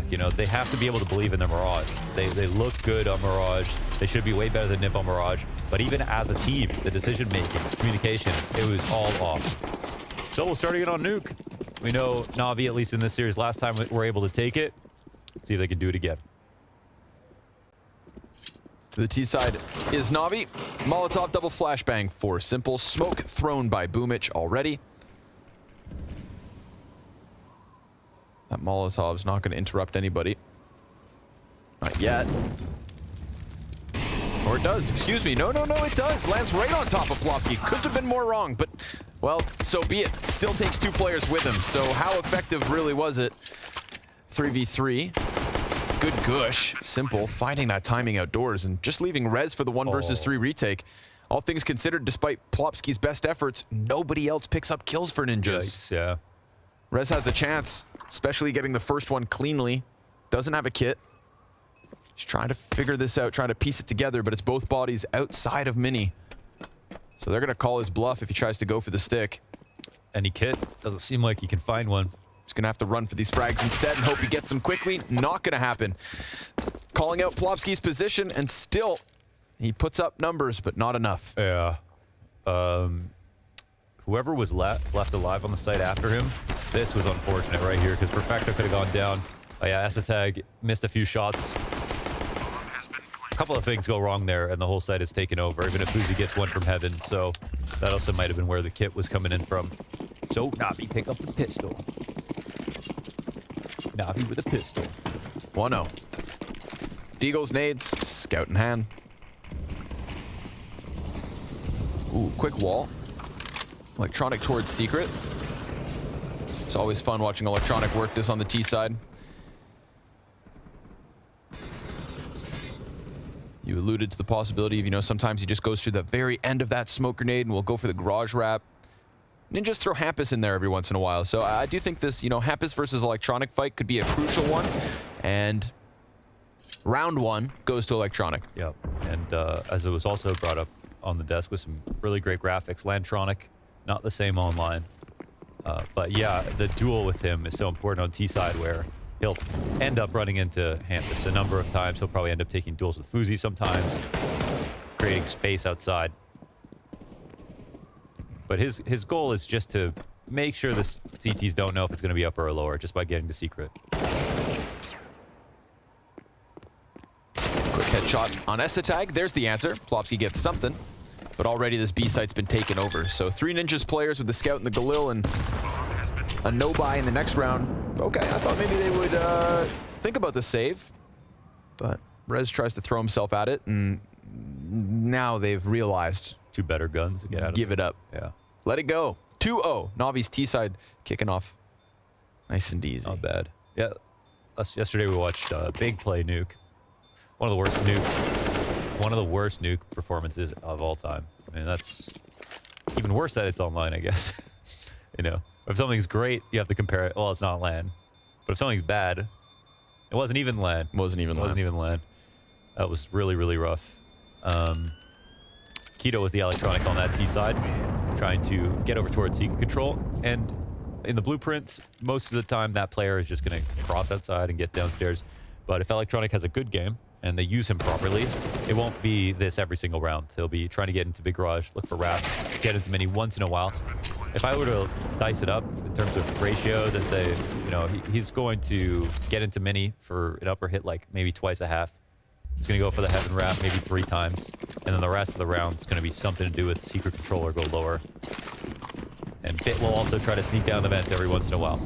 You know, they have to be able to believe in their Mirage. They look good on Mirage. They should be way better than Nip on Mirage. But even as a team, the decision-making, communication, it was all off. So we're starting it on Nuke. We know Navi, at least in this series, last time we're able to take it. Let's see if they can do it again. To the T side is Navi. Molotov double flashbang for Simple. Smoke thrown by Boomich already. That Molotov's not going to interrupt anybody. Not yet. Or it does. Excuse me. No, it does. Lands right on top of Plopsky. Couldn't have been more wrong, but, well, so be it. Still takes 2 players with him. So how effective really was it? 3v3. Good gush. Simple. Finding that timing outdoors and just leaving Rez for the 1 versus 3 retake. All things considered, despite Plopsky's best efforts, nobody else picks up kills for Ninjas. Yikes, yeah. Rez has a chance, especially getting the first one cleanly. Doesn't have a kit. He's trying to figure this out, trying to piece it together, but it's both bodies outside of Mini. So they're going to call his bluff if he tries to go for the stick. Any kit? Doesn't seem like he can find one. He's going to have to run for these frags instead and hope he gets them quickly. Not going to happen. Calling out Plopsky's position, and still, he puts up numbers, but not enough. Yeah. Whoever was left alive on the site after him, this was unfortunate right here, because Perfecto could have gone down. Oh yeah, Esatag missed a few shots. A couple of things go wrong there, and the whole site is taken over, even if Fuzi gets one from heaven. So that also might have been where the kit was coming in from. So Navi pick up the pistol. Navi with a pistol. 1-0. Deagle's nades, scout in hand. Ooh, quick wall. Electronic towards Secret. It's always fun watching Electronic work this on the T side. You alluded to the possibility of, you know, sometimes he just goes through the very end of that smoke grenade and will go for the garage wrap. Ninjas throw Hampus in there every once in a while. So I do think this, you know, Hampus versus Electronic fight could be a crucial one. And round 1 goes to Electronic. Yep. And as it was also brought up on the desk with some really great graphics, Landtronic, not the same online. But yeah, the duel with him is so important on T side, where he'll end up running into Hampus a number of times. He'll probably end up taking duels with Fuzi sometimes, creating space outside. But his goal is just to make sure the CTs don't know if it's going to be upper or lower, just by getting to Secret. Quick headshot on Esatag. There's the answer. Plopsky gets something. But already this B site's been taken over. So 3 Ninjas players with the Scout and the Galil, and a no-buy in the next round. Okay, I thought maybe they would think about the save. But Rez tries to throw himself at it, and now they've realized 2 better guns to get out of give it up. Yeah. Let it go. 2-0. Navi's T side kicking off nice and easy. Not bad. Yeah. Yesterday we watched Big Play Nuke. One of the worst Nuke performances of all time. I mean, that's even worse that it's online, I guess. You know, if something's great, you have to compare it. Well, it's not LAN. But if something's bad, it wasn't even LAN. Wasn't even LAN. That was really, really rough. Keto was the Electronic on that T side, trying to get over towards Secret Control. And in the blueprints, most of the time that player is just going to cross outside and get downstairs. But if Electronic has a good game, and they use him properly, it won't be this every single round. He'll be trying to get into big garage, look for wraps, get into mini once in a while. If I were to dice it up in terms of ratios and say, you know, he's going to get into mini for an upper hit like maybe twice a half. He's going to go for the heaven wrap maybe 3 times. And then the rest of the round's going to be something to do with Secret Control or go lower. And Bit will also try to sneak down the vent every once in a while.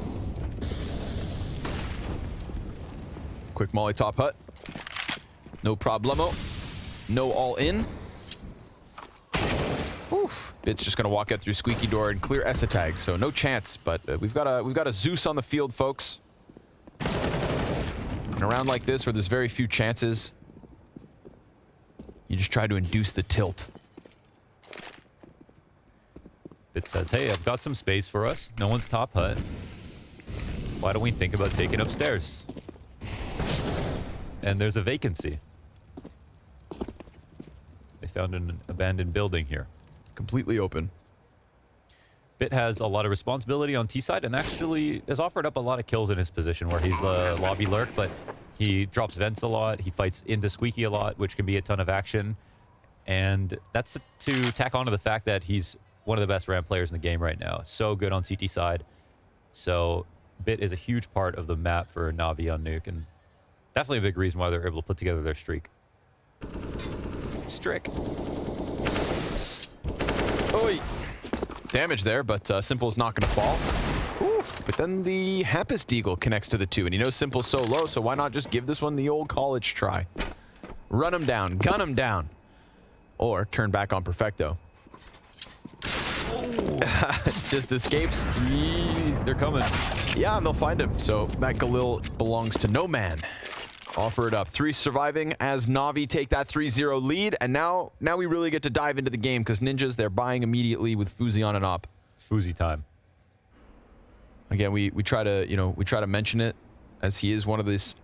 Quick molly top hut. No problemo. No all in. Oof. Bit's just gonna walk out through squeaky door and clear Esatag, so no chance. But we've got a Zeus on the field, folks. In a round like this, where there's very few chances, you just try to induce the tilt. Bit says, "Hey, I've got some space for us. No one's top hut. Why don't we think about taking upstairs?" And there's a vacancy. They found an abandoned building here. Completely open. Bit has a lot of responsibility on T side and actually has offered up a lot of kills in his position where he's the lobby lurk, but he drops vents a lot. He fights into Squeaky a lot, which can be a ton of action. And that's to tack on to the fact that he's one of the best ramp players in the game right now. So good on CT side. So Bit is a huge part of the map for Navi on Nuke, and definitely a big reason why they're able to put together their streak. Strick. Oi. Damage there, but Simple's not going to fall. Oof. But then the Hampus Deagle connects to the 2, and you know Simple's so low, so why not just give this one the old college try? Run him down, gun him down, or turn back on Perfecto. Just escapes. They're coming. Yeah, and they'll find him. So that Galil belongs to no man. Offer it up. 3 surviving as Navi take that 3-0 lead. And now we really get to dive into the game because Ninjas, they're buying immediately with Fuzi on and op. It's Fuzi time. Again, we try to mention it as he is one of these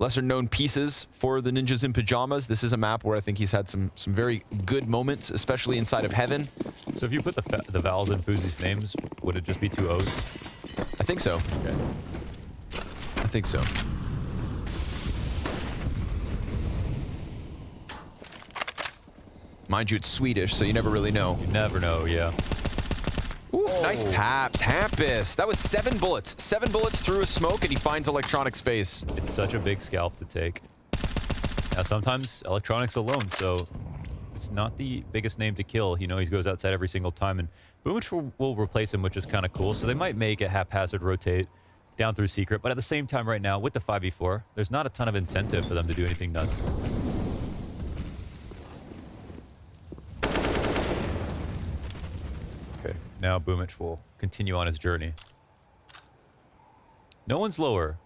lesser known pieces for the Ninjas in Pajamas. This is a map where I think he's had some very good moments, especially inside of Heaven. So if you put the vowels in Fuzi's names, would it just be 2 O's? I think so. Okay. I think so. Mind you, it's Swedish, so you never really know. You never know, yeah. Ooh, nice taps. Hampus. That was 7 bullets. 7 bullets through a smoke, and he finds Electronic's face. It's such a big scalp to take. Now, sometimes Electronic's alone, so it's not the biggest name to kill. You know, he goes outside every single time, and Boomich will replace him, which is kind of cool. So they might make a haphazard rotate down through Secret, but at the same time right now, with the 5v4, there's not a ton of incentive for them to do anything nuts. Okay, now Boomich will continue on his journey. No one's lower.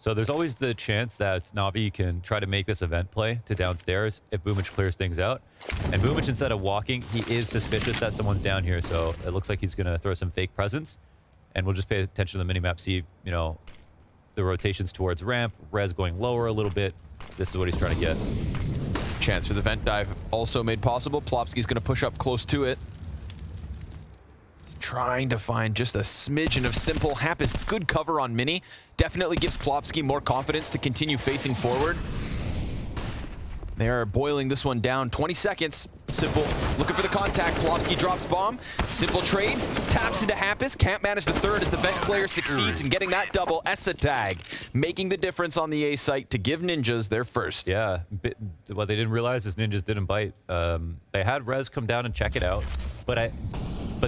So there's always the chance that Navi can try to make this event play to downstairs if Boomich clears things out. And Boomich, instead of walking, he is suspicious that someone's down here, so it looks like he's going to throw some fake presence. And we'll just pay attention to the minimap, see, you know, the rotations towards ramp, Rez going lower a little bit. This is what he's trying to get. Chance for the vent dive also made possible. Plopsky's going to push up close to it. Trying to find just a smidgen of Simple. Hampus, good cover on Mini. Definitely gives Plopsky more confidence to continue facing forward. They are boiling this one down. 20 seconds. Simple looking for the contact. Plopsky drops bomb. Simple trades. Taps into Hampus. Can't manage the third as the vent player succeeds in getting that double. Essa tag making the difference on the A site to give Ninjas their first. Yeah, what they didn't realize is Ninjas didn't bite. They had Rez come down and check it out, but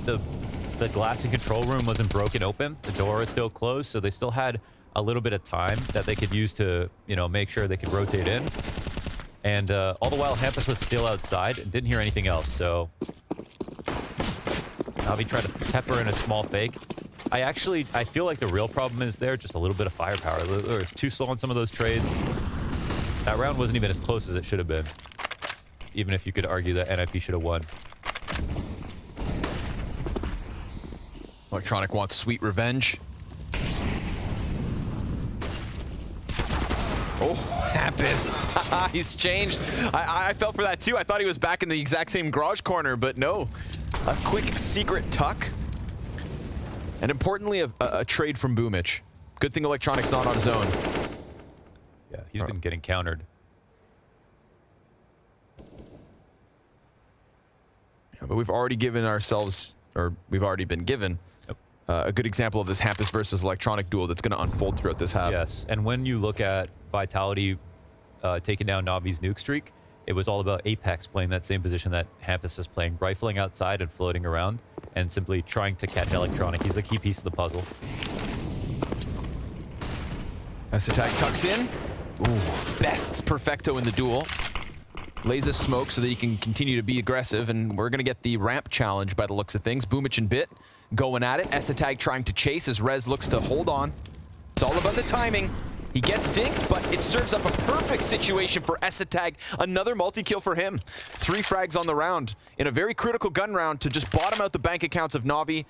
the glass in control room wasn't broken open. The door is still closed, so they still had a little bit of time that they could use to, you know, make sure they could rotate in. And all the while, Hampus was still outside and didn't hear anything else, so Navi tried to pepper in a small fake. I feel like the real problem is there, just a little bit of firepower. It's too slow on some of those trades. That round wasn't even as close as it should have been, even if you could argue that NIP should have won. Electronic wants sweet revenge. Oh, Hampus. He's changed. I fell for that too. I thought he was back in the exact same garage corner, but no. A quick secret tuck. And importantly, a trade from Boomich. Good thing Electronic's not on his own. Yeah, he's been getting countered. Yeah, but we've already given ourselves, or we've already been given, a good example of this Hampus versus Electronic duel that's going to unfold throughout this half. Yes, and when you look at Vitality taking down Navi's nuke streak, it was all about Apex playing that same position that Hampus is playing, rifling outside and floating around, and simply trying to catch Electronic. He's the key piece of the puzzle. This attack tucks in. Ooh, bests Perfecto in the duel. Lays a smoke so that he can continue to be aggressive, and we're going to get the ramp challenge by the looks of things. Boomich and Bit going at it. Esatag trying to chase as Rez looks to hold on. It's all about the timing. He gets dinked, but it serves up a perfect situation for Esatag. Another multi-kill for him. 3 frags on the round in a very critical gun round to just bottom out the bank accounts of Navi,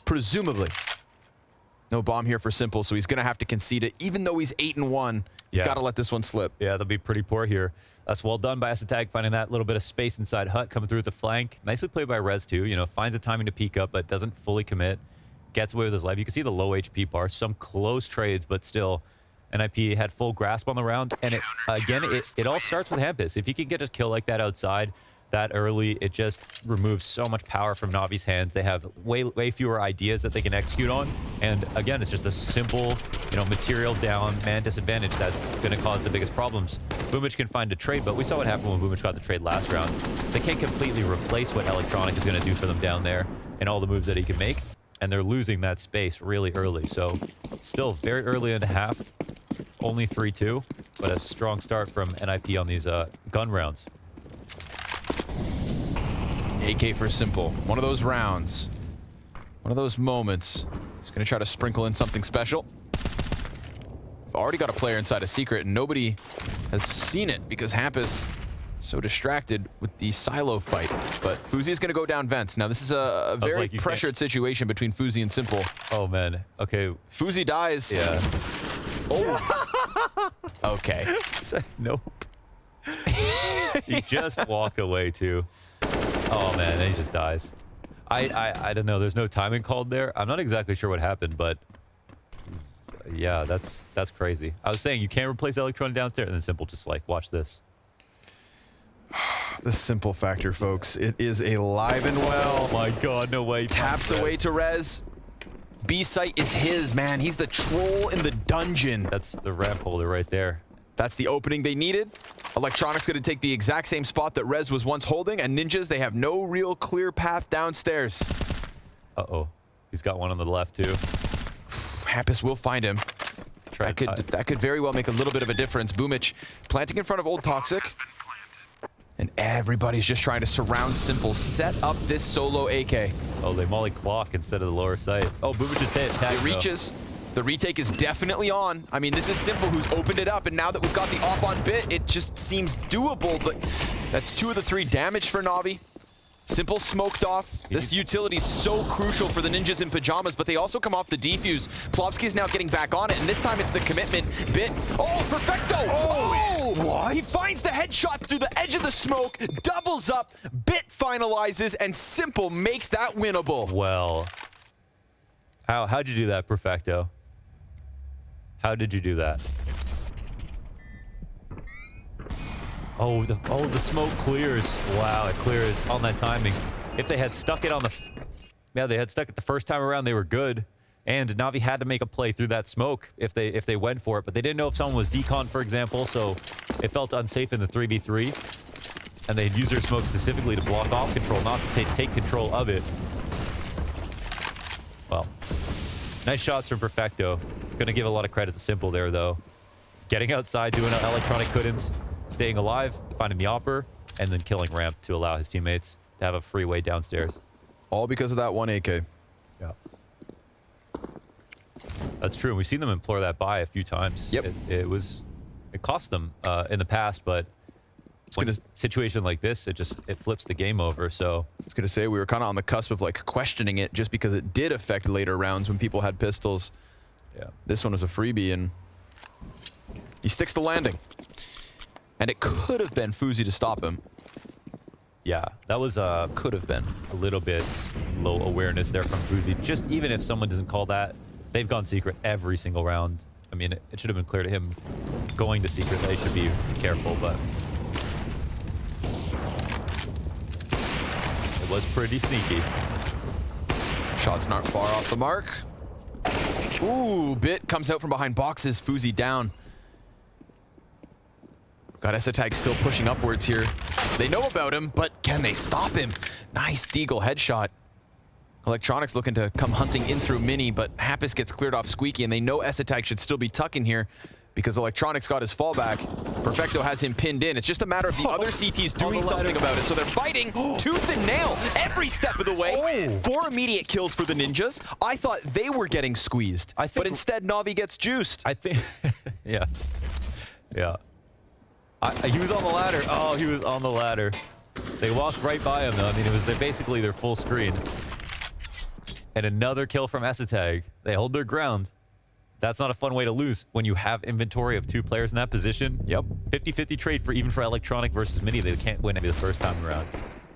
presumably. No bomb here for Simple, so he's going to have to concede it. Even though he's 8-1, he's got to let this one slip. Yeah, they'll be pretty poor here. That's well done by Tag, finding that little bit of space inside Hut, coming through with the flank. Nicely played by Rez, too. You know, finds the timing to peek up, but doesn't fully commit. Gets away with his life. You can see the low HP bar. Some close trades, but still, NIP had full grasp on the round. And it, again, it all starts with Hampus. If he can get a kill like that outside that early, it just removes so much power from Navi's hands. They have way fewer ideas that they can execute on. And again, it's just a simple, you know, material down, man disadvantage that's going to cause the biggest problems. Boomich can find a trade, but we saw what happened when Boomich got the trade last round. They can't completely replace what Electronic is going to do for them down there and all the moves that he can make. And they're losing that space really early. So still very early in the half, only 3-2, but a strong start from NIP on these gun rounds. AK for Simple. One of those rounds. One of those moments. He's going to try to sprinkle in something special. We've already got a player inside a secret, and nobody has seen it because Hampus so distracted with the silo fight. But Fuzi's going to go down vents. Now, this is a very pressured situation between Fuzi and Simple. Oh, man. Okay. Fuzi dies. Yeah. Oh. Okay. Nope. He just walked away, too. Oh, man. Then he just dies. I don't know. There's no timing called there. I'm not exactly sure what happened, but yeah, that's crazy. I was saying you can't replace Electron downstairs, and then Simple just like, watch this. The Simple factor, folks. It is alive and well. Oh my god, no way. Taps away to Rez. B site is his, man. He's the troll in the dungeon. That's the ramp holder right there. That's the opening they needed. Electronic's going to take the exact same spot that Rez was once holding, and Ninjas, they have no real clear path downstairs. Uh-oh. He's got one on the left, too. Hampus will find him. That could very well make a little bit of a difference. Boomich planting in front of Old Toxic. And everybody's just trying to surround Simple, set up this solo AK. Oh, they molly clock instead of the lower sight. Oh, Boomich just hit. Tag, it reaches. The retake is definitely on. I mean, this is Simple who's opened it up, and now that we've got the op on bit, it just seems doable, but that's 2 of the 3 damage for Navi. Simple smoked off. This utility's so crucial for the Ninjas in pajamas, but they also come off the defuse. Plovsky's now getting back on it, and this time it's the commitment. Bit. Oh, perfecto! Oh! What? He finds the headshot through the edge of the smoke, doubles up, Bit finalizes, and Simple makes that winnable. Well, how'd you do that, Perfecto? How did you do that? Oh, the smoke clears. Wow, it clears on that timing. If they had stuck it on the... Yeah, they had stuck it the first time around, they were good. And Navi had to make a play through that smoke if they went for it. But they didn't know if someone was decon, for example, so it felt unsafe in the 3v3. And they'd use their smoke specifically to block off control, not to take control of it. Well, nice shots from Perfecto. Gonna give a lot of credit to Simple there, though. Getting outside, doing an Electronic couldn't, staying alive, finding the opper, and then killing ramp to allow his teammates to have a free way downstairs. All because of that one AK. Yeah. That's true. We've seen them implore that buy a few times. Yep. It cost them in the past, but when a situation like this, it flips the game over. So I was gonna say we were kind of on the cusp of like questioning it just because it did affect later rounds when people had pistols. Yeah. This one was a freebie, and he sticks the landing. And it could have been Fuzi to stop him. Yeah, that was could have been a little bit low awareness there from Fuzi. Just even if someone doesn't call that, they've gone secret every single round. I mean, it should have been clear to him going to secret that he should be careful, but it was pretty sneaky. Shot's not far off the mark. Ooh, Bit comes out from behind boxes. Fuzi down. Got Tag still pushing upwards here. They know about him, but can they stop him? Nice Deagle headshot. Electronics looking to come hunting in through Mini, but Hampus gets cleared off Squeaky, and they know Tag should still be tucking here because Electronics got his fallback. Perfecto has him pinned in. It's just a matter of the other CTs doing something about it. So they're fighting tooth and nail every step of the way. 4 immediate kills for the Ninjas. I thought they were getting squeezed, but instead Navi gets juiced. I think, yeah. Yeah. He was on the ladder. Oh, he was on the ladder. They walked right by him, though. I mean, it was basically their full screen. And another kill from Esatag. They hold their ground. That's not a fun way to lose when you have inventory of 2 players in that position. Yep. 50-50 trade for even for Electronic versus Mini. They can't win the first time around.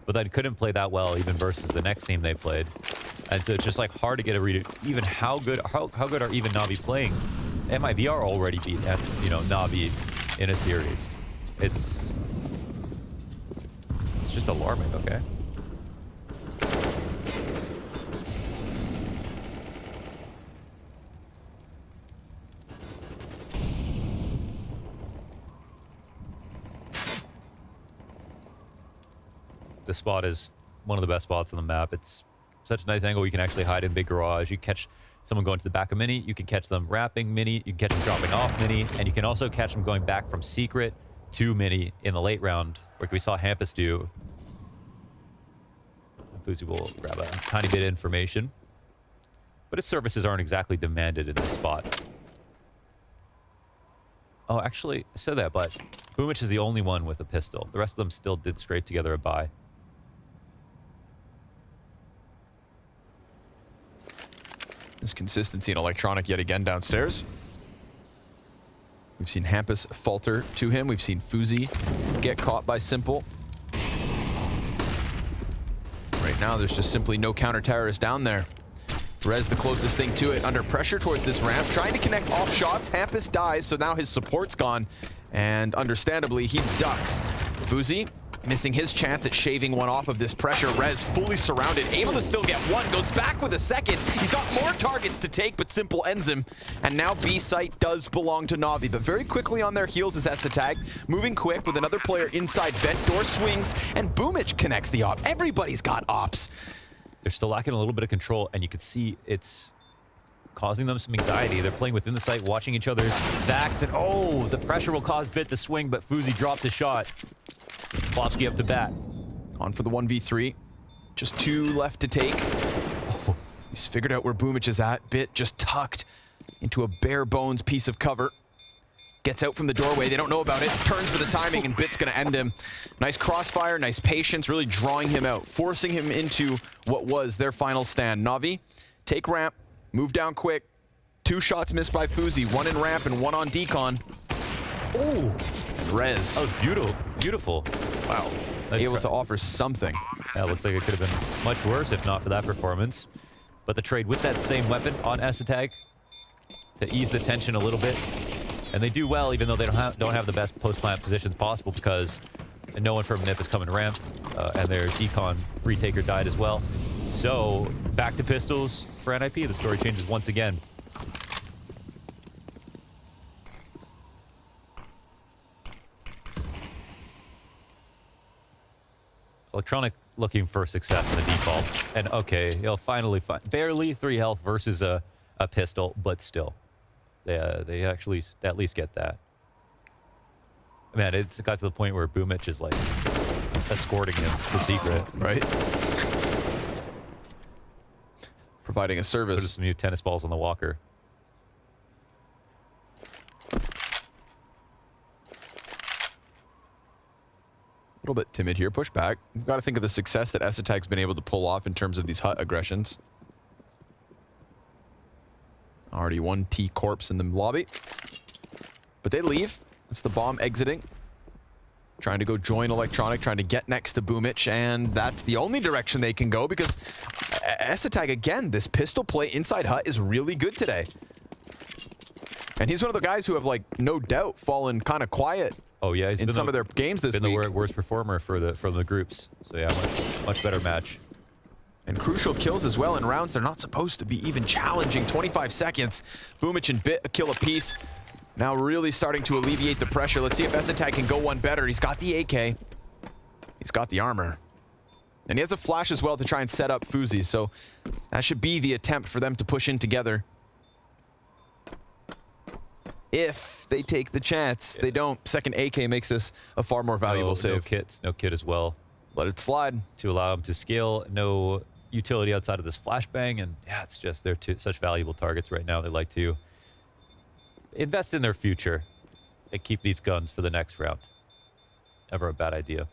But they couldn't play that well even versus the next team they played. And so it's just like hard to get a read of even how good are even Navi playing. MIVR already beat Navi in a series. It's just alarming, okay? The spot is one of the best spots on the map. It's such a nice angle. You can actually hide in big garage. You catch someone going to the back of Mini. You can catch them wrapping Mini. You can catch them dropping off Mini. And you can also catch them going back from Secret to Mini in the late round, like we saw Hampus do. Fuzi will grab a tiny bit of information. But his services aren't exactly demanded in this spot. Oh, actually, I said that, but Boomich is the only one with a pistol. The rest of them still did scrape together a buy. This consistency in Electronic yet again downstairs. We've seen Hampus falter to him. We've seen Fuzi get caught by Simple. Right now, there's just simply no counter-terrorist down there. Rez the closest thing to it, under pressure towards this ramp, trying to connect off shots. Hampus dies, so now his support's gone. And understandably, he ducks. Fuzi missing his chance at shaving one off of this pressure. Rez fully surrounded, able to still get one, goes back with a second. He's got more targets to take, but Simple ends him. And now B site does belong to Navi, but very quickly on their heels is Esatag, moving quick with another player inside vent. Door swings, and Boomich connects the op. Everybody's got ops. They're still lacking a little bit of control, and you can see it's causing them some anxiety. They're playing within the site, watching each other's backs, and oh, the pressure will cause Bit to swing, but Fuzi drops a shot. Plopsky up to bat. On for the 1v3. Just 2 left to take. Oh, he's figured out where Boomich is at. Bit just tucked into a bare bones piece of cover. Gets out from the doorway. They don't know about it. Turns for the timing, and Bit's gonna end him. Nice crossfire, nice patience, really drawing him out, forcing him into what was their final stand. Navi, take ramp, move down quick. 2 shots missed by Fuzi, 1 in ramp and 1 on decon. Oh, Rez. that was beautiful. Beautiful. Wow. Nice Able try. to offer something. Yeah, looks like it could have been much worse if not for that performance. But the trade with that same weapon on Esatag to ease the tension a little bit. And they do well, even though they don't have the best post-plant positions possible, because no one from NIP is coming ramp, and their decon retaker died as well. So back to pistols for NIP. The story changes once again. Electronic looking for success in the defaults, and okay, he'll finally find barely 3 health versus a pistol, but still. They actually at least get that. Man, it's got to the point where Boomich is like escorting him to Secret. Right? Providing a Put service. some new tennis balls on the walker. A little bit timid here. Push back. You've got to think of the success that Esatag's been able to pull off in terms of these hut aggressions. Already 1 T corpse in the lobby. But they leave. It's the bomb exiting. Trying to go join Electronic, trying to get next to Boomich, and that's the only direction they can go because Esatag, again, this pistol play inside hut is really good today. And he's one of the guys who have, like, no doubt fallen kind of quiet. Oh yeah, he's in been some of their games this week. Been the worst performer from the groups. So yeah, much better match. And crucial kills as well in rounds they're not supposed to be even challenging. 25 seconds. Boomich and Bit a kill apiece. Now really starting to alleviate the pressure. Let's see if Esatag can go one better. He's got the AK. He's got the armor. And he has a flash as well to try and set up Fuzi. So that should be the attempt for them to push in together. If they take the chance. They don't. Second AK makes this a far more valuable save. No kit as well. Let it slide. To allow him to scale. No utility outside of this flashbang. And yeah, it's just they're such valuable targets right now. They like to invest in their future and keep these guns for the next round. Never a bad idea.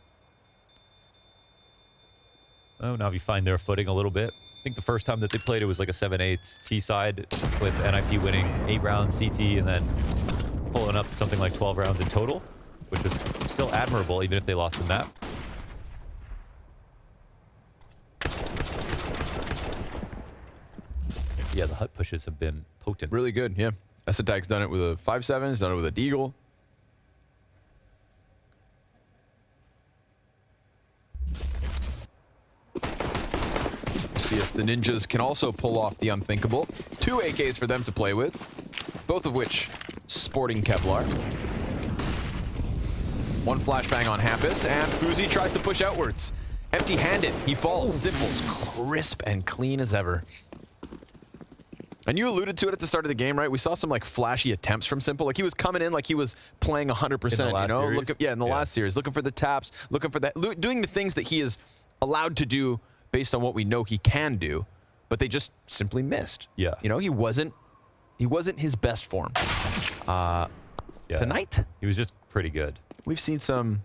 Oh, now if you find their footing a little bit. I think the first time that they played, it was like a 7-8 T side with NIP winning 8 rounds CT and then pulling up to something like 12 rounds in total, which was still admirable even if they lost the map. Yeah, the hut pushes have been potent. Really good, yeah. Esatag's done it with a 5-7, he's done it with a Deagle. See if the Ninjas can also pull off the unthinkable. 2 AKs for them to play with, both of which sporting Kevlar. 1 flashbang on Hampus, and Fuzi tries to push outwards. Empty-handed, he falls. Simples crisp and clean as ever. And you alluded to it at the start of the game, right? We saw some like flashy attempts from Simple. Like he was coming in like he was playing 100%, you know? In the last series, looking for the taps, looking for that, doing the things that he is allowed to do based on what we know he can do, but they just simply missed. Yeah. You know, he wasn't his best form. Tonight, he was just pretty good. We've seen some.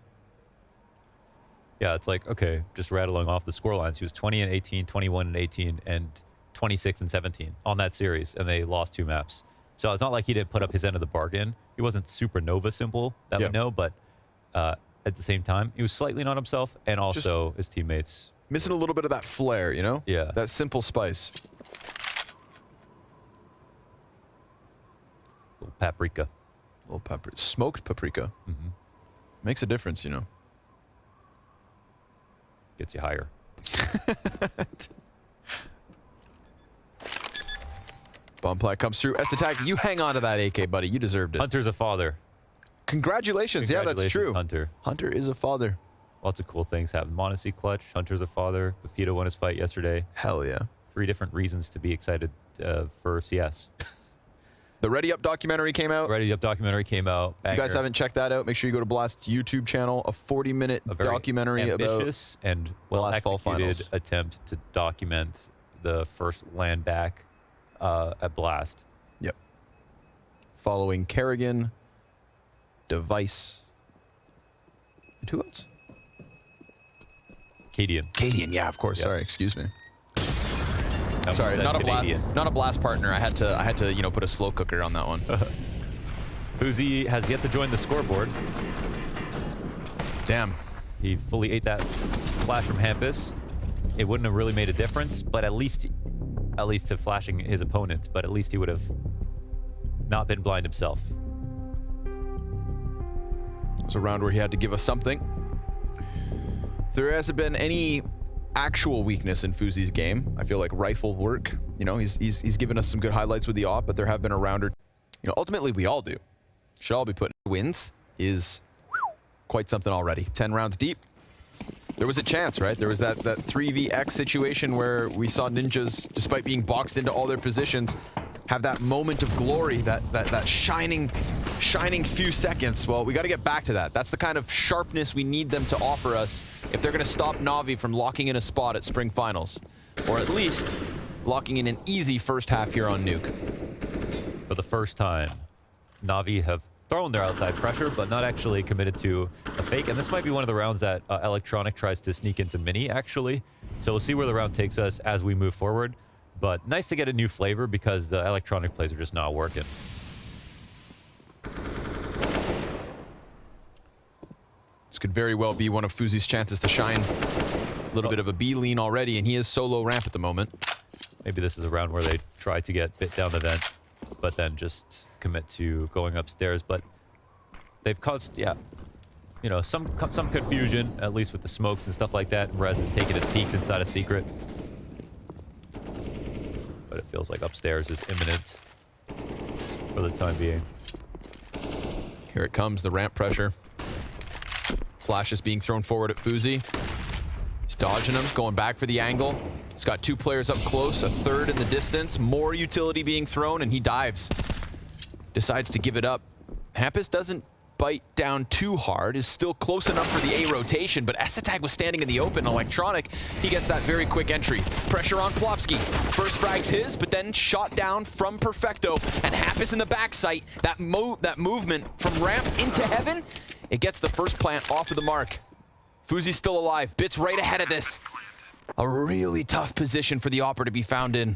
Yeah, it's like, okay, just rattling off the score lines. He was 20 and 18, 21 and 18, and 26 and 17 on that series, and they lost 2 maps. So it's not like he didn't put up his end of the bargain. He wasn't supernova Simple, that we know, but at the same time, he was slightly not himself, and also his teammates. Missing a little bit of that flair, you know? Yeah. That Simple spice. Little paprika. Little paprika. Smoked paprika. Mm-hmm. Makes a difference, you know? Gets you higher. Bomb plat comes through. Esatag, you hang on to that AK, buddy. You deserved it. Hunter's a father. Congratulations. Yeah, that's true. Hunter. Hunter is a father. Lots of cool things happen. Monacy clutch. Hunter's a father. Pepito won his fight yesterday. Hell yeah. 3 different reasons to be excited for CS. The Ready Up documentary came out. Ready Up documentary came out. Banger. If you guys haven't checked that out, make sure you go to Blast's YouTube channel. A 40-minute documentary ambitious about and well-executed attempt to document the first land back at Blast. Yep. Following Kerrigan, Device, and who else? Cadian. Cadian, yeah, of course. Yep. Sorry, excuse me. Sorry, not a blast partner. I had to, you know, put a slow cooker on that one. Fuzi has yet to join the scoreboard. Damn. He fully ate that flash from Hampus. It wouldn't have really made a difference, but at least to flashing his opponent, but at least he would have not been blind himself. It was a round where he had to give us something. There hasn't been any actual weakness in Fuzi's game. I feel like rifle work, you know, he's given us some good highlights with the AWP, but there have been a round or, you know, ultimately we all do. Should all be putting wins is quite something already. 10 rounds deep. There was a chance, right? There was that 3vX situation where we saw Ninjas, despite being boxed into all their positions, have that moment of glory, that shining few seconds. Well, we got to get back to that. That's the kind of sharpness we need them to offer us if they're going to stop Navi from locking in a spot at Spring Finals. Or at least locking in an easy first half here on Nuke. For the first time, Navi have thrown their outside pressure, but not actually committed to a fake. And this might be one of the rounds that Electronic tries to sneak into Mini, actually. So we'll see where the round takes us as we move forward. But nice to get a new flavor because the Electronic plays are just not working. This could very well be one of Fuzi's chances to shine. A little bit of a B lean already, and he is solo ramp at the moment. Maybe this is a round where they try to get bit down the vent, but then just commit to going upstairs. But they've caused, you know, some confusion, at least with the smokes and stuff like that. Rez is taking his peeks inside a secret. But it feels like upstairs is imminent for the time being. Here it comes, the ramp pressure. Flash is being thrown forward at Fuzi. He's dodging him, going back for the angle. He's got 2 players up close, a third in the distance. More utility being thrown, and he dives. Decides to give it up. Hampus doesn't bite down too hard, is still close enough for the A rotation, but Esatag was standing in the open. Electronic, he gets that very quick entry. Pressure on Plopsky. First frag's his, but then shot down from Perfecto, and Hampus in the back sight. That movement from ramp into heaven, it gets the first plant off of the mark. Fuzi's still alive. Bits right ahead of this. A really tough position for the Opera to be found in.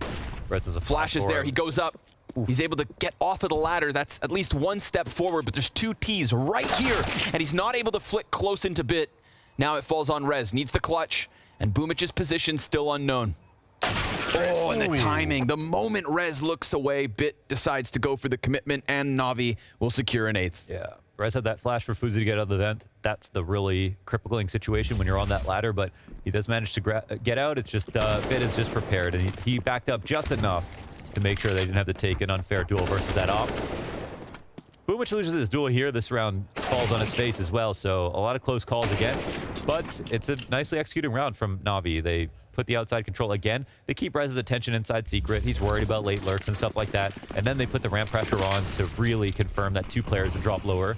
Rez is a Flash is there. He goes up. Oof. He's able to get off of the ladder. That's at least one step forward, but there's 2 Ts right here, and he's not able to flick close into Bit. Now it falls on Rez. Needs the clutch, and Boomich's position still unknown. Oh, and the timing. The moment Rez looks away, Bit decides to go for the commitment, and Navi will secure an 8th. Yeah. Rez had that flash for Fuzi to get out of the vent. That's the really crippling situation when you're on that ladder, but he does manage to get out. It's just Bit is just prepared, and he backed up just enough to make sure they didn't have to take an unfair duel versus that op. Boomich loses his duel here. This round falls on its face as well, so a lot of close calls again, but it's a nicely executed round from Navi. They put the outside control again. They keep Rez's attention inside secret. He's worried about late lurks and stuff like that. And then they put the ramp pressure on to really confirm that 2 players will drop lower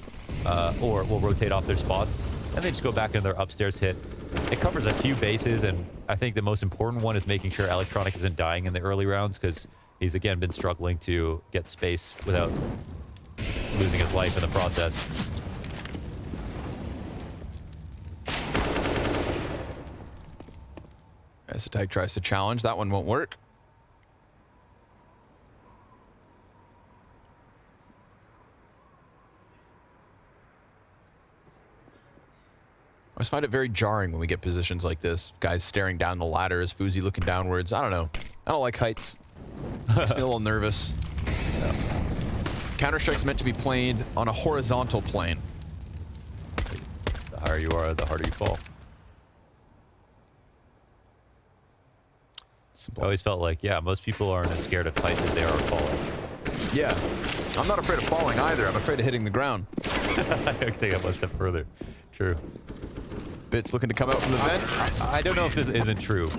or will rotate off their spots. And they just go back into their upstairs hit. It covers a few bases, and I think the most important one is making sure Electronic isn't dying in the early rounds, because he's again been struggling to get space without losing his life in the process. Esatag tries to challenge. That one won't work. I always find it very jarring when we get positions like this. Guys staring down the ladders, Fuzi looking downwards. I don't know. I don't like heights. Makes me a little nervous. Yeah. Counter-Strike's meant to be played on a horizontal plane. The higher you are, the harder you fall. I always felt like, yeah, most people aren't as scared of heights as they are of falling. Yeah. I'm not afraid of falling either. I'm afraid of hitting the ground. I can take that one step further. True. Bit's looking to come out from the vent. I don't know if this isn't true,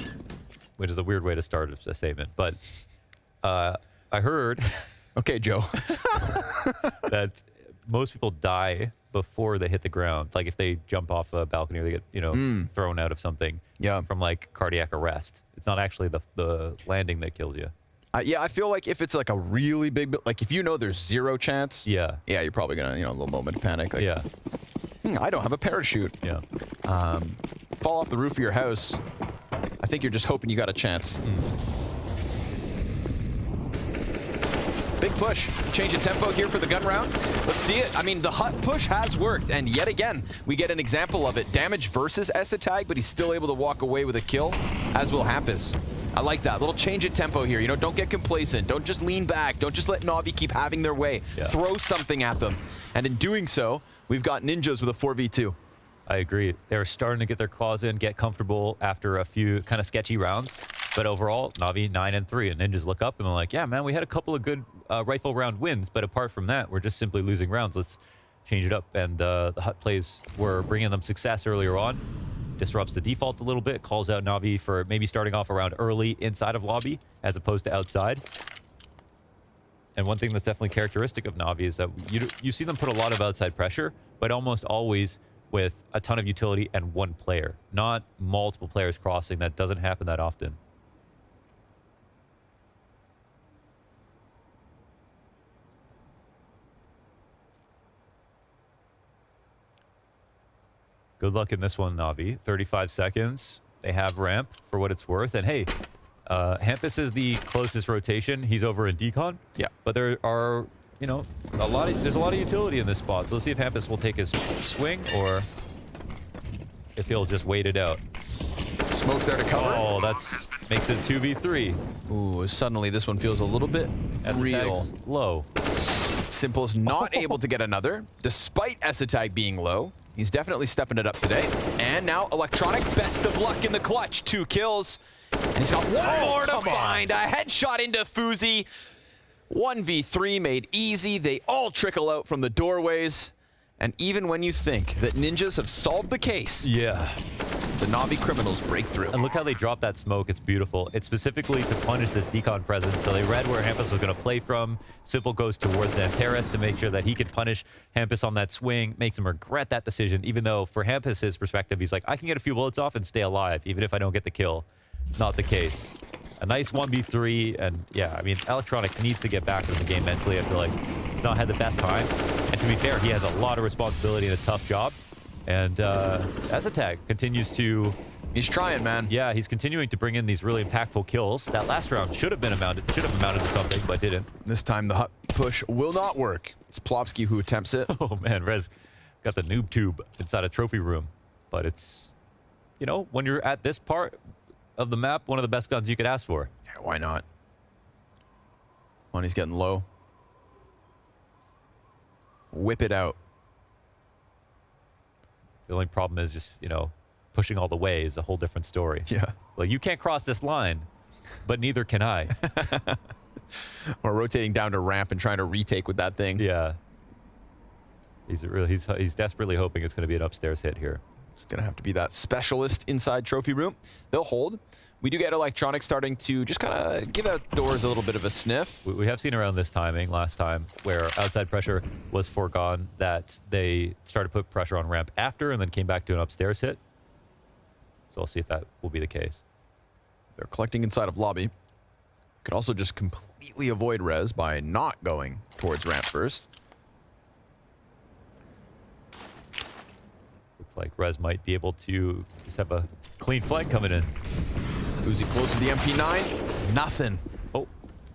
which is a weird way to start a statement, but I heard... Okay, Joe. that most people die before they hit the ground. Like if they jump off a balcony or they get, you know, thrown out of something from like cardiac arrest. It's not actually the landing that kills you. Yeah, I feel like if it's like a really big, like if you know there's 0 chance, yeah, you're probably gonna, you know, a little moment of panic. Like, yeah. I don't have a parachute. Yeah. Fall off the roof of your house. I think you're just hoping you got a chance. Big push. Change of tempo here for the gun round. Let's see it. I mean, the hut push has worked, and yet again, we get an example of it. Damage versus Esatag, but he's still able to walk away with a kill, as will Hampus. I like that. Little change of tempo here. You know, don't get complacent. Don't just lean back. Don't just let Navi keep having their way. Yeah. Throw something at them. And in doing so, we've got Ninjas with a 4v2. I agree. They're starting to get their claws in, get comfortable after a few kind of sketchy rounds. But overall, Navi 9-3, and Ninjas look up and they're like, yeah, man, we had a couple of good rifle round wins, but apart from that, we're just simply losing rounds. Let's change it up. And the hut plays were bringing them success earlier on. Disrupts the default a little bit, calls out Navi for maybe starting off around early inside of lobby as opposed to outside. And one thing that's definitely characteristic of Navi is that you see them put a lot of outside pressure, but almost always with a ton of utility and one player, not multiple players crossing. That doesn't happen that often. Good luck in this one, Navi. 35 seconds. They have ramp for what it's worth. And hey, Hampus is the closest rotation. He's over in decon. Yeah. But there are, you know, there's a lot of utility in this spot. So let's see if Hampus will take his swing or if he'll just wait it out. Smoke's there to cover. Oh, that's makes it 2v3. Ooh, suddenly this one feels a little bit real. Low. Simple's not able to get another, despite Esatag being low. He's definitely stepping it up today. And now Electronic, best of luck in the clutch. 2 kills. And he's got one more to find. A headshot into Fuzi. 1v3 made easy. They all trickle out from the doorways. And even when you think that Ninjas have solved the case, yeah, the Navi criminals break through. And look how they drop that smoke. It's beautiful. It's specifically to punish this decon presence. So they read where Hampus was going to play from. Simple goes towards Xanteris to make sure that he could punish Hampus on that swing. Makes him regret that decision, even though for Hampus's perspective, he's like, I can get a few bullets off and stay alive, even if I don't get the kill. Not the case. A nice 1v3, and yeah, I mean, Electronic needs to get back in the game mentally. I feel like he's not had the best time. And to be fair, he has a lot of responsibility and a tough job. And Esatag continues to He's trying, man. Yeah, he's continuing to bring in these really impactful kills. That last round should have amounted to something, but didn't. This time the hut push will not work. It's Plopsky who attempts it. Oh man, Rez got the noob tube inside a trophy room. But it's, you know, when you're at this part of the map, one of the best guns you could ask for. Yeah, why not? Money's getting low. Whip it out. The only problem is just, you know, pushing all the way is a whole different story. Yeah. Well, you can't cross this line, but neither can I. Or rotating down to ramp and trying to retake with that thing. Yeah. He's desperately hoping it's going to be an upstairs hit here. It's going to have to be that specialist inside trophy room. They'll hold. We do get Electronic starting to just kind of give outdoors a little bit of a sniff. We have seen around this timing last time where outside pressure was foregone, that they started to put pressure on ramp after and then came back to an upstairs hit. So I'll see if that will be the case. They're collecting inside of lobby. Could also just completely avoid Rez by not going towards ramp first. Looks like Rez might be able to just have a clean flank coming in. Uzi close with the MP9. Nothing. Oh.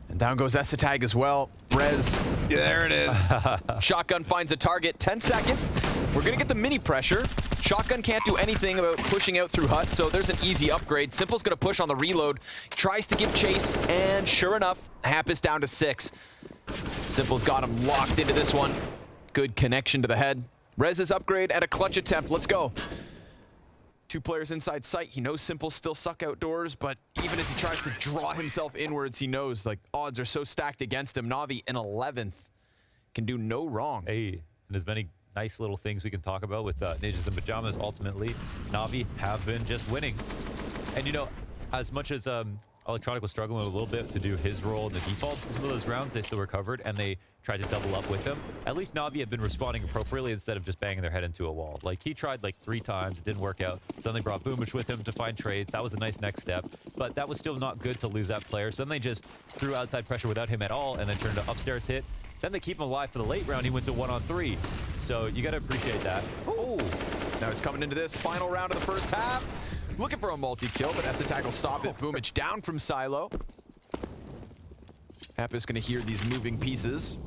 And down goes Esatag as well. Rez, there it is. Shotgun finds a target. 10 seconds. We're going to get the mini pressure. Shotgun can't do anything about pushing out through hut, so there's an easy upgrade. Simple's going to push on the reload. Tries to give chase, and sure enough, Hap is down to 6. Simple's got him locked into this one. Good connection to the head. Rez's upgrade at a clutch attempt. Let's go. 2 players inside sight. He knows Simple still suck outdoors, but even as he tries to draw himself inwards, he knows like odds are so stacked against him. Navi in 11th can do no wrong. Hey, and as many nice little things we can talk about with Ninjas in Pajamas. Ultimately, Navi have been just winning. And you know, as much as Electronic was struggling a little bit to do his role in the defaults in some of those rounds, they still recovered and they tried to double up with him. At least Navi had been responding appropriately instead of just banging their head into a wall. Like, he tried like 3 times, it didn't work out. So then they brought Boomich with him to find trades. That was a nice next step, but that was still not good to lose that player. So then they just threw outside pressure without him at all and then turned to upstairs hit. Then they keep him alive for the late round. He went to 1-on-3. So you got to appreciate that. Oh, now he's coming into this final round of the first half. Looking for a multi-kill, but Esatag will stop it. Boomich down from Silo. Hap is going to hear these moving pieces.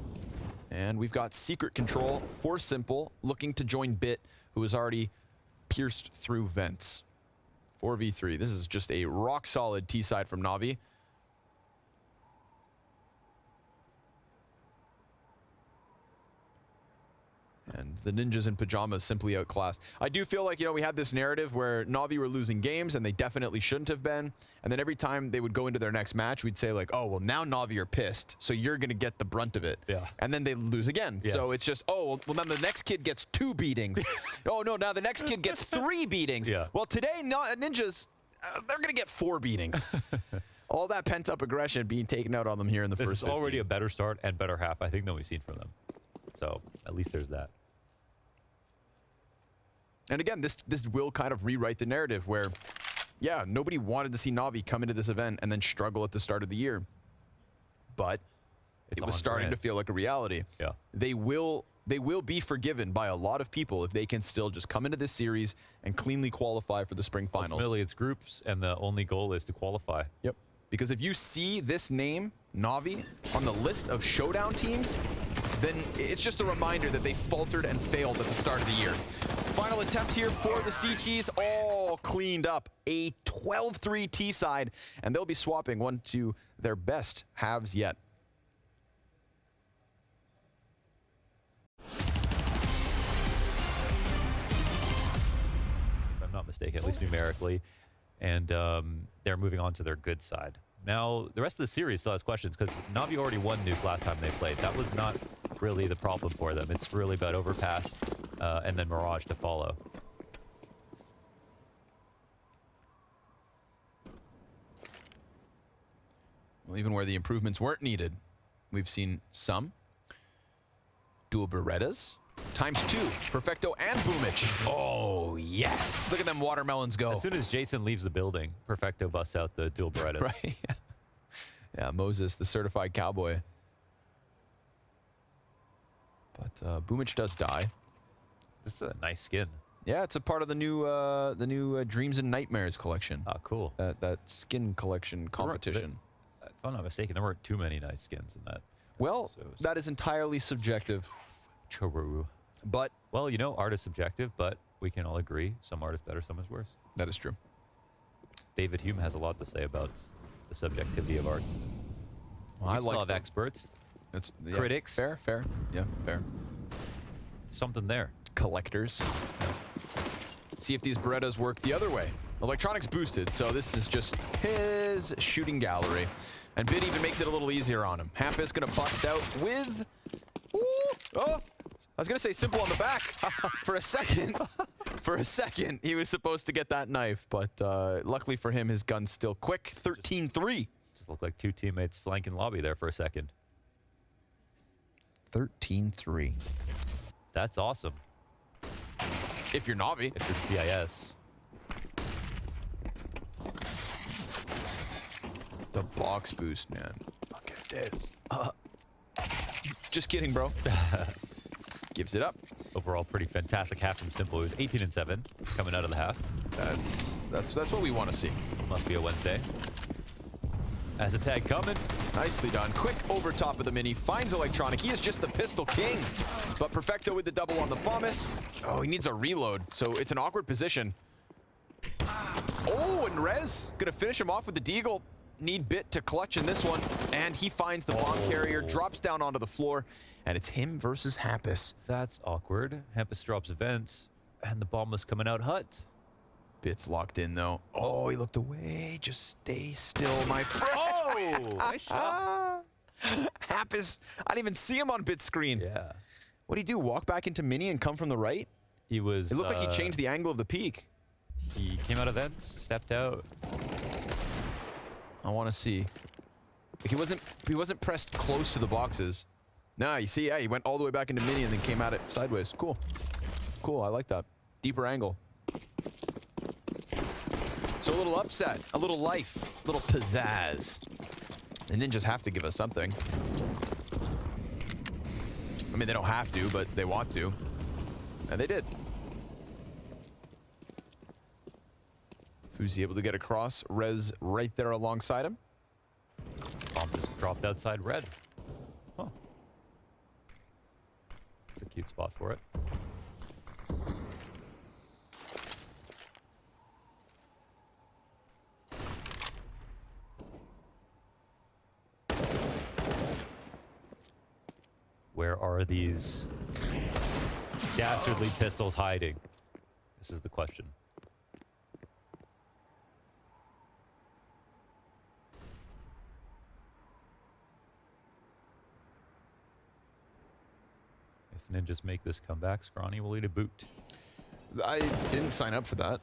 And we've got secret control for Simple, looking to join Bit, who has already pierced through vents. 4v3. This is just a rock-solid T-side from Navi. And the Ninjas in Pajamas simply outclassed. I do feel like, you know, we had this narrative where Navi were losing games, and they definitely shouldn't have been. And then every time they would go into their next match, we'd say like, oh, well, now Navi are pissed, so you're going to get the brunt of it. Yeah. And then they lose again. Yes. So it's just, oh, well, then the next kid gets 2 beatings. Oh, no, now the next kid gets 3 beatings. Yeah. Well, today, Ninjas, they're going to get 4 beatings. All that pent-up aggression being taken out on them here in the This first is already 15. a better start and better half, I think, than we've seen from them. So at least there's that. And again, this will kind of rewrite the narrative where, yeah, nobody wanted to see Navi come into this event and then struggle at the start of the year. But it was starting to feel like a reality. Yeah. They will be forgiven by a lot of people if they can still just come into this series and cleanly qualify for the spring finals. Ultimately, it's groups, and the only goal is to qualify. Yep. Because if you see this name, Navi, on the list of showdown teams, then it's just a reminder that they faltered and failed at the start of the year. Final attempt here for the CTs, all cleaned up. A 12-3 T side, and they'll be swapping one to their best halves yet. If I'm not mistaken, at least numerically. And they're moving on to their good side. Now, the rest of the series still has questions, because Navi already won Nuke last time they played. That was not really the problem for them. It's really about Overpass and then Mirage to follow. Well, even where the improvements weren't needed, we've seen some. Dual Berettas. ×2. Perfecto and Boomich. Oh, yes. Look at them watermelons go. As soon as Jason leaves the building, Perfecto busts out the dual Beretta. Right. Yeah, Moses, the certified cowboy. But Boomich does die. This is a nice skin. Yeah, it's a part of the new Dreams and Nightmares collection. Ah, cool. That skin collection competition. If I'm not mistaken, there weren't too many nice skins in that. Well, So it was that is entirely subjective. true. But Well, you know, art is subjective, but we can all agree some art is better, some is worse. that is true. David Hume has a lot to say about the subjectivity of arts. Well, We still have experts. It's critics. Fair. Yeah, fair. Something there. Collectors. See if these Berettas work the other way. Electronics boosted, so this is just his shooting gallery. And Bit even makes it a little easier on him. Hampus gonna bust out with... Ooh, oh! I was gonna say simple on the back. For a second, he was supposed to get that knife, but luckily for him, his gun's still quick. 13-3. Just looked like two teammates flanking lobby there for a second. 13-3. That's awesome. If you're Navi. If it's CIS. The box boost, man. Look at this. Just kidding, bro. Gives it up. Overall, pretty fantastic half from Simple. It was 18 and 7 coming out of the half. That's what we want to see. Must be a Wednesday. As a tag coming. Nicely done. Quick over top of the mini. Finds Electronic. He is just the pistol king. But Perfecto with the double on the FAMAS. Oh, he needs a reload. So it's an awkward position. Oh, and Rez gonna finish him off with the deagle. Need Bit to clutch in this one. And he finds the bomb carrier, drops down onto the floor, and it's him versus Hampus. That's awkward. Hampus drops events, and the bomb was coming out hut. Bit's locked in though. Oh, he looked away. Just stay still, my friend. Oh, nice shot. Hampus, I didn't even see him on Bit's screen. Yeah. What did he do? Walk back into mini and come from the right? He was. It looked like he changed the angle of the peak. He came out of vents, stepped out. I want to see. He wasn't pressed close to the boxes. Nah, you see, yeah, he went all the way back into mini and then came at it sideways. Cool. Cool, I like that. Deeper angle. So a little upset, a little life, a little pizzazz. The ninjas have to give us something. I mean, they don't have to, but they want to. And they did. Fuzi able to get across. Rez right there alongside him. Bomb just dropped outside red. Huh. It's a cute spot for it. Where are these dastardly pistols hiding? This is the question. If ninjas make this comeback, Scrawny will eat a boot. I didn't sign up for that.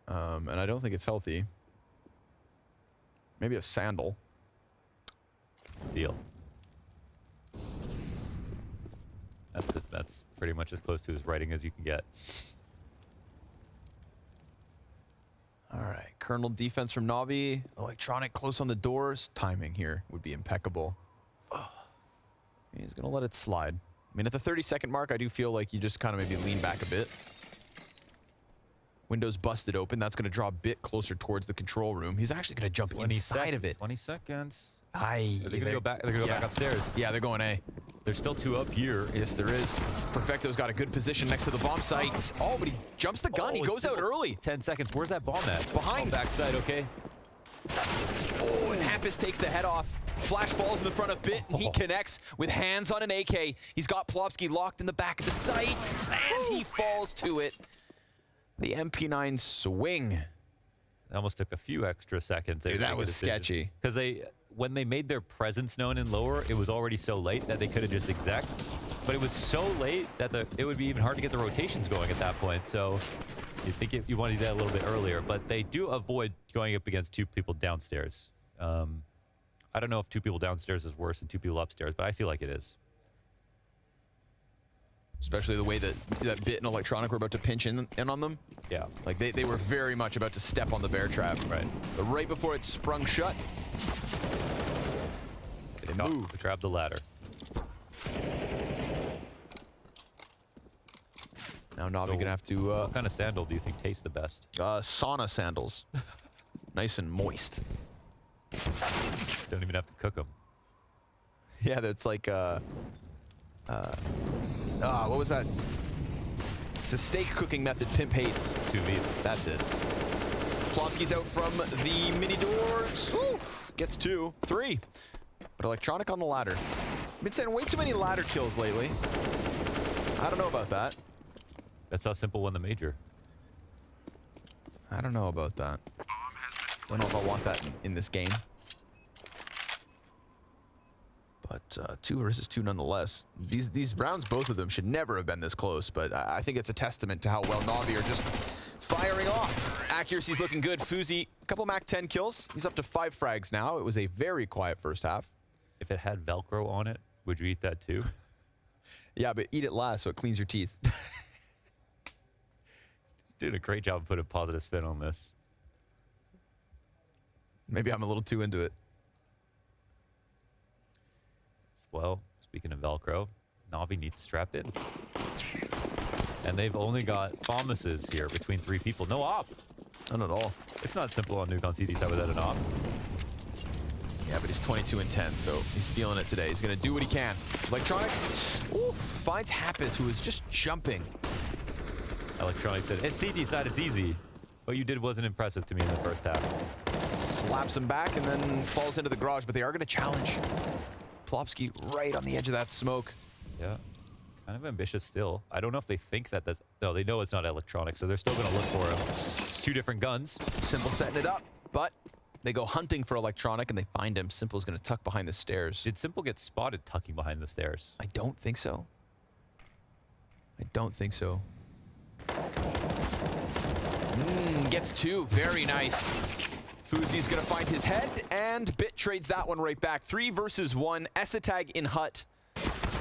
And I don't think it's healthy. Maybe a sandal. Deal. That's it. That's pretty much as close to his writing as you can get. All right, Colonel defense from Navi. Electronic close on the doors. Timing here would be impeccable. Oh. He's gonna let it slide. I mean, at the 30-second mark, I do feel like you just kind of maybe lean back a bit. Windows busted open. That's gonna draw a bit closer towards the control room. He's actually gonna jump inside of it. 20 seconds. Aye. They're gonna go back. They're gonna go back upstairs. Yeah, they're going A. There's still two up here. Yes, there is. Perfecto's got a good position next to the bomb site. Oh, but he jumps the gun. He goes out early. 10 seconds. Where's that bomb at? Behind. Oh, backside, okay. Oh, and Hampus takes the head off. Flash falls in the front of Bit, and he connects with hands on an AK. He's got Plopsky locked in the back of the site, and he falls to it. The MP9 swing. It almost took a few extra seconds. Dude, that was sketchy. Because when they made their presence known in lower, it was already so late that they could have just exec. But it was so late that it would be even hard to get the rotations going at that point. So you'd think you want to do that a little bit earlier. But they do avoid going up against two people downstairs. I don't know if two people downstairs is worse than two people upstairs, but I feel like it is. Especially the way that Bit and Electronic were about to pinch in on them. Yeah. Like, they were very much about to step on the bear trap. Right. But right before it sprung shut, They moved to grab the ladder. Now Navi So gonna have to what kind of sandal do you think tastes the best? sauna sandals. Nice and moist. Don't even have to cook them. Yeah, that's like what was that? It's a steak cooking method Pimp hates. Sous vide. That's it. Plofsky's out from the mini doors. Woo! Gets 2, 3. But Electronic on the ladder. I've been saying way too many ladder kills lately. I don't know about that. That's how Simple won the major. I don't know about that. Don't know if I want that in this game. But 2 versus 2 nonetheless. These rounds, both of them, should never have been this close, but I think it's a testament to how well Navi are just firing off. Accuracy's looking good. Fuzi, a couple Mac 10 kills. He's up to 5 frags now. It was a very quiet first half. If it had Velcro on it, would you eat that too? Yeah, but eat it last so it cleans your teeth. Doing a great job of putting a positive spin on this. Maybe I'm a little too into it. Well, speaking of Velcro, Navi needs to strap in. And they've only got Thomases here between 3 people. No op. None at all. It's not Simple on Nuke on CD side without an op. Yeah, but he's 22 and 10, so he's feeling it today. He's going to do what he can. Electronic finds Happis, who is just jumping. Electronic said, at CD side, it's easy. What you did wasn't impressive to me in the first half. Slaps him back and then falls into the garage, but they are going to challenge. Plofsky right on the edge of that smoke. Yeah, kind of ambitious still. I don't know if they think that that's... No, they know it's not Electronic, so they're still going to look for him. 2 different guns. Simple setting it up, but they go hunting for Electronic and they find him. Simple's going to tuck behind the stairs. Did Simple get spotted tucking behind the stairs? I don't think so. I don't think so. Gets 2. Very nice. Fuzi's going to find his head, and Bit trades that one right back. 3 versus 1. Esatag in hut.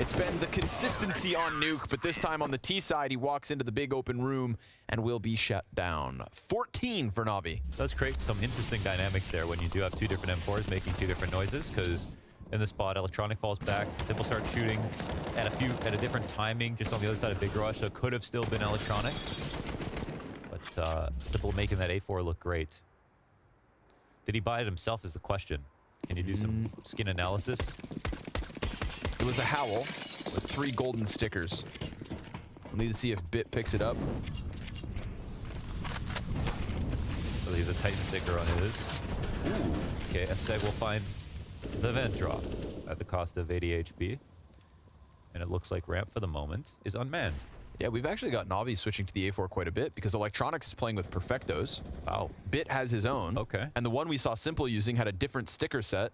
It's been the consistency on Nuke, but this time on the T side, he walks into the big open room and will be shut down. 14 for Navi. It does create some interesting dynamics there when you do have 2 different M4s making 2 different noises, because in the spot, Electronic falls back. Simple starts shooting at a different timing, just on the other side of Big Rush, so it could have still been Electronic. But Simple making that A4 look great. Did he buy it himself is the question. Can you do some skin analysis? It was a Howl with 3 golden stickers. We'll need to see if Bit picks it up. So he's a Titan sticker on his. Ooh. Okay, Esatag will find the vent drop at the cost of 80 HP. And it looks like ramp for the moment is unmanned. Yeah, we've actually got Navi switching to the A4 quite a bit because Electronics is playing with Perfectos. Wow. Bit has his own. Okay. And the one we saw Simple using had a different sticker set,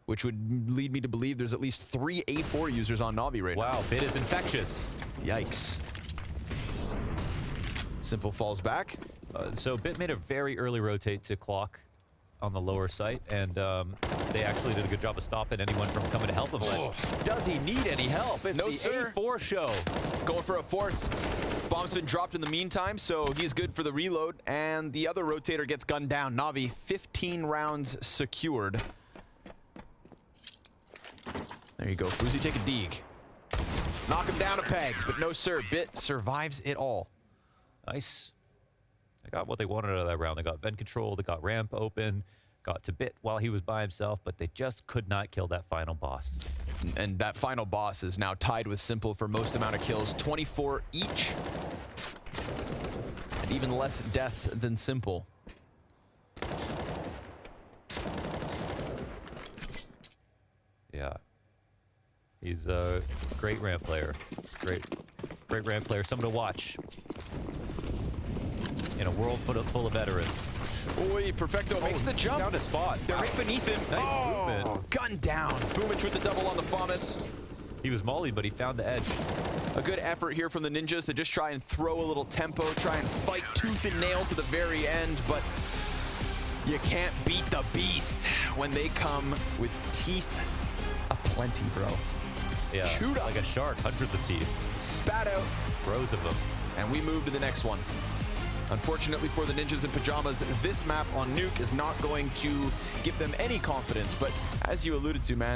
which would lead me to believe there's at least 3 A4 users on Navi right now. Wow, Bit is infectious. Yikes. Simple falls back. So Bit made a very early rotate to clock on the lower site, and they actually did a good job of stopping anyone from coming to help him. But does he need any help? It's No, the sir. A4 show. Going for a 4th. Bomb's been dropped in the meantime, so he's good for the reload. And the other rotator gets gunned down. Navi, 15 rounds secured. There you go. Fuzi, take a deeg. Knock him down a peg, but no, sir. Bit survives it all. Nice. They got what they wanted out of that round. They got vent control, they got ramp open, got to Bit while he was by himself, but they just could not kill that final boss. And that final boss is now tied with Simple for most amount of kills, 24 each. And even less deaths than Simple. Yeah. He's a great ramp player. He's a great ramp player. Someone to watch. In a world full of veterans. Oi, Perfecto makes the jump. Down to spot. They're right beneath him. Nice movement. Gun down. Boomich with the double on the FAMAS. He was mollied, but he found the edge. A good effort here from the Ninjas to just try and throw a little tempo, try and fight tooth and nail to the very end, but you can't beat the beast when they come with teeth aplenty, bro. Yeah, Chewed up. like a shark, hundreds of teeth. Spat out. Rows of them. And we move to the next one. Unfortunately for the Ninjas in Pajamas, this map on Nuke is not going to give them any confidence, but as you alluded to, man,